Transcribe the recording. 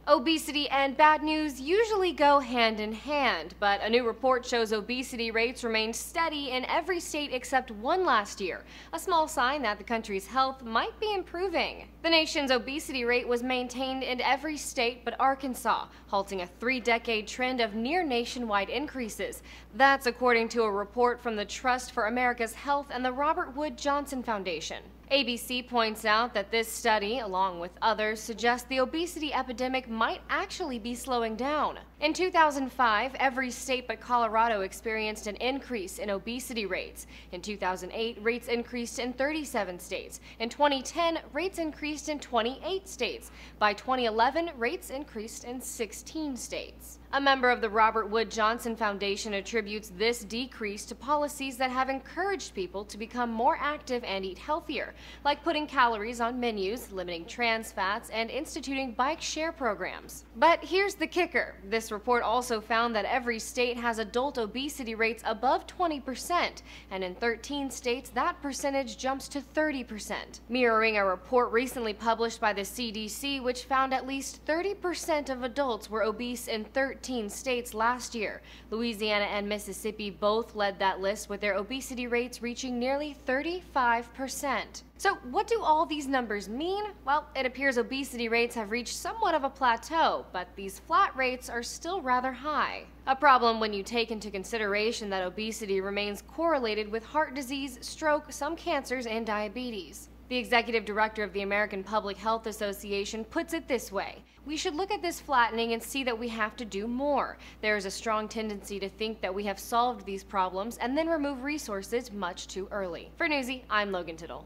Obesity and bad news usually go hand in hand, but a new report shows obesity rates remained steady in every state except one last year, a small sign that the country's health might be improving. The nation's obesity rate was maintained in every state but Arkansas, halting a 3-decade trend of near nationwide increases. That's according to a report from the Trust for America's Health and the Robert Wood Johnson Foundation. ABC points out that this study, along with others, suggests the obesity epidemic might actually be slowing down. In 2005, every state but Colorado experienced an increase in obesity rates. In 2008, rates increased in 37 states. In 2010, rates increased in 28 states. By 2011, rates increased in 16 states. A member of the Robert Wood Johnson Foundation attributes this decrease to policies that have encouraged people to become more active and eat healthier, like putting calories on menus, limiting trans fats, and instituting bike share programs. But here's the kicker. This report also found that every state has adult obesity rates above 20%, and in 13 states that percentage jumps to 30%, mirroring a report recently published by the CDC which found at least 30% of adults were obese in 13 states last year. Louisiana and Mississippi both led that list with their obesity rates reaching nearly 35%. So what do all these numbers mean? Well, it appears obesity rates have reached somewhat of a plateau, but these flat rates are still rather high. A problem when you take into consideration that obesity remains correlated with heart disease, stroke, some cancers, and diabetes. The executive director of the American Public Health Association puts it this way: we should look at this flattening and see that we have to do more. There is a strong tendency to think that we have solved these problems and then remove resources much too early. For Newsy, I'm Logan Tittle.